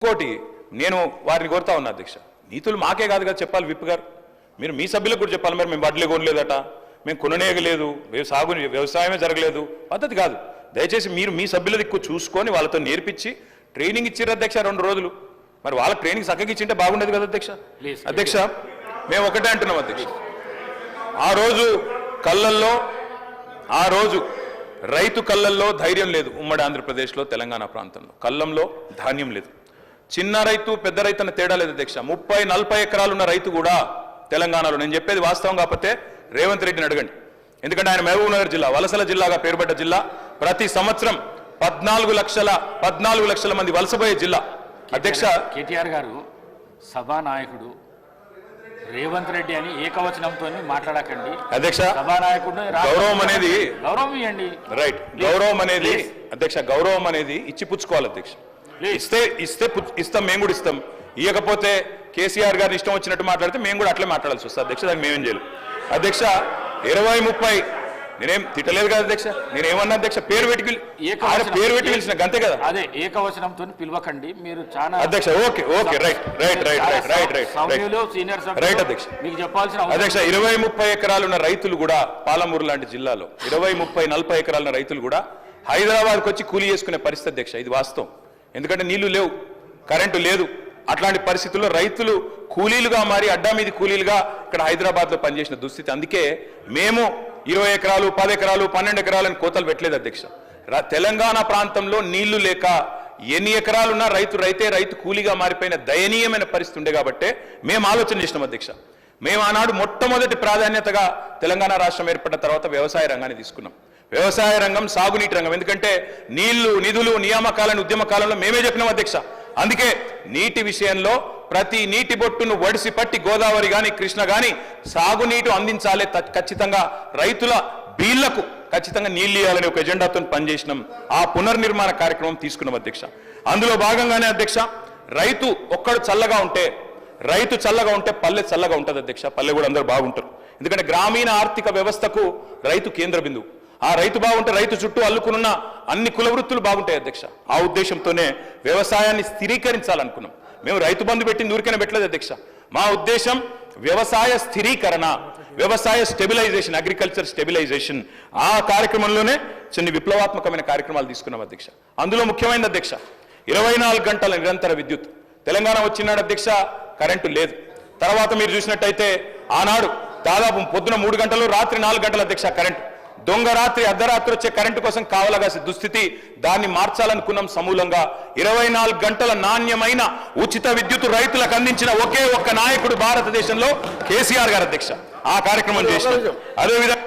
ఇంకోటి నేను వారిని కోరుతా ఉన్నా అధ్యక్ష, నీతులు మాకే కాదు కదా చెప్పాలి. విప్ గారు మీరు మీ సభ్యులకు కూడా చెప్పాలి. మరి మేము వడ్లే కొనలేదట, మేము కొననేయలేదు, వ్యవసాయమే జరగలేదు, పద్ధతి కాదు. దయచేసి మీరు మీ సభ్యుల దిక్కు చూసుకొని వాళ్ళతో నేర్పించి ట్రైనింగ్ ఇచ్చారు అధ్యక్ష 2 రోజులు. మరి వాళ్ళ ట్రైనింగ్ చక్కగా ఇచ్చింటే బాగుండేది కదా అధ్యక్ష. అధ్యక్ష మేము ఒకటే అంటున్నాం అధ్యక్ష, ఆ రోజు రైతు కళ్ళల్లో ధైర్యం లేదు. ఉమ్మడి ఆంధ్రప్రదేశ్లో తెలంగాణ ప్రాంతంలో కళ్ళంలో ధాన్యం లేదు. చిన్న రైతు పెద్ద రైతు అన్న తేడా లేదు అధ్యక్ష. 30-40 ఎకరాలు ఉన్న రైతు కూడా తెలంగాణలో, నేను చెప్పేది వాస్తవం కాకపోతే రేవంత్ రెడ్డిని అడగండి, ఎందుకంటే ఆయన మహబూబ్ నగర్ జిల్లా వలసల జిల్లాగా పేరుపడ్డ జిల్లా. ప్రతి సంవత్సరం 14 లక్షల మంది వలసపోయే జిల్లా అధ్యక్ష. కేటీఆర్ గారు సభానాయకుడు రేవంత్ రెడ్డి అని ఏకవచనంతో మాట్లాడకండి అధ్యక్ష. సభానాయకుడు గౌరవం అనేది గౌరవం ఇవ్వండి. రైట్, గౌరవం అనేది అధ్యక్ష, గౌరవం అనేది ఇచ్చి పుచ్చుకోవాలి అధ్యక్ష. ఇస్తాం, మేము కూడా ఇస్తాం. ఇవ్వకపోతే కేసీఆర్ గారిని ఇష్టం వచ్చినట్టు మాట్లాడితే మేము కూడా అట్లే మాట్లాడాల్సి వస్తుంది అధ్యక్ష. దానికి మేమేం చేయలేం అధ్యక్ష. 20-30 నేనేం తిట్టలేదు కదా అధ్యక్ష, నేనేమన్నా అధ్యక్ష పేరు పెట్టి పిలిచిన అంతే కదా. అదే ఏకవచనంతో పిలవకండి మీరు చాలా అధ్యక్ష. ఓకే రైట్ అధ్యక్ష. మీకు చెప్పాల్సిన అధ్యక్ష 20-30 ఎకరాలు ఉన్న రైతులు కూడా పాలమూరు లాంటి జిల్లాలో 20-30-40 ఎకరాల రైతులు కూడా హైదరాబాద్కి వచ్చి కూలీ చేసుకునే పరిస్థితి అధ్యక్ష. ఇది వాస్తవం. ఎందుకంటే నీళ్లు లేవు, కరెంటు లేదు. అట్లాంటి పరిస్థితుల్లో రైతులు కూలీలుగా మారి అడ్డా మీది కూలీలుగా ఇక్కడ హైదరాబాద్లో పనిచేసిన దుస్థితి. అందుకే మేము 20 ఎకరాలు 10 ఎకరాలు 12 ఎకరాలని కోతలు పెట్టలేదు అధ్యక్ష. తెలంగాణ ప్రాంతంలో నీళ్లు లేక ఎన్ని ఎకరాలున్నా రైతు కూలీగా మారిపోయిన దయనీయమైన పరిస్థితి ఉండే కాబట్టే మేము ఆలోచన చేసినాం అధ్యక్ష. మేము ఆనాడు మొట్టమొదటి ప్రాధాన్యతగా తెలంగాణ రాష్ట్రం ఏర్పడిన తర్వాత వ్యవసాయ రంగాన్ని తీసుకున్నాం. వ్యవసాయ రంగం, సాగునీటి రంగం. ఎందుకంటే నీళ్లు, నిధులు, నియామకాలను ఉద్యమ కాలంలో మేమే చెప్పినాం అధ్యక్ష. అందుకే నీటి విషయంలో ప్రతి నీటి బొట్టును వడిసి పట్టి గోదావరి కానీ కృష్ణ కానీ సాగునీటి అందించాలి, ఖచ్చితంగా రైతుల బీళ్లకు ఖచ్చితంగా నీళ్లు ఇవ్వాలని ఒక ఎజెండాతో పనిచేసినాం. ఆ పునర్నిర్మాణ కార్యక్రమం తీసుకున్నాం అధ్యక్ష. అందులో భాగంగానే అధ్యక్ష, రైతు చల్లగా ఉంటే పల్లె చల్లగా ఉంటుంది అధ్యక్ష. పల్లె కూడా అందరూ బాగుంటారు. ఎందుకంటే గ్రామీణ ఆర్థిక వ్యవస్థకు రైతు కేంద్ర బిందువు. ఆ రైతు బాగుంటే రైతు చుట్టూ అల్లుకున్న అన్ని కుల వృత్తులు బాగుంటాయి అధ్యక్ష. ఆ ఉద్దేశంతోనే వ్యవసాయాన్ని స్థిరీకరించాలనుకున్నాం. మేము రైతు బంధు పెట్టి ఊరికనే పెట్టలేదు అధ్యక్ష. మా ఉద్దేశం వ్యవసాయ స్థిరీకరణ, వ్యవసాయ స్టెబిలైజేషన్, అగ్రికల్చర్ స్టెబిలైజేషన్. ఆ కార్యక్రమంలోనే చిన్న విప్లవాత్మకమైన కార్యక్రమాలు తీసుకున్నాం అధ్యక్ష. అందులో ముఖ్యమైనది అధ్యక్ష 24 గంటల నిరంతర విద్యుత్. తెలంగాణ వచ్చినాడు అధ్యక్ష, కరెంటు లేదు. తర్వాత మీరు చూసినట్టయితే ఆనాడు దాదాపు పొద్దున 3 గంటలు, రాత్రి 4 గంటల అధ్యక్ష కరెంటు. దొంగ రాత్రి, అర్ధరాత్రి వచ్చే కరెంటు కోసం కావలగాసే దుస్థితి. దాన్ని మార్చాలనుకున్నాం సమూలంగా. 24 గంటల నాణ్యమైన ఉచిత విద్యుత్ రైతులకు అందించిన ఒకే ఒక్క నాయకుడు భారతదేశంలో కేసీఆర్ గారు అధ్యక్ష. ఆ కార్యక్రమం చేసినాం. అదేవిధంగా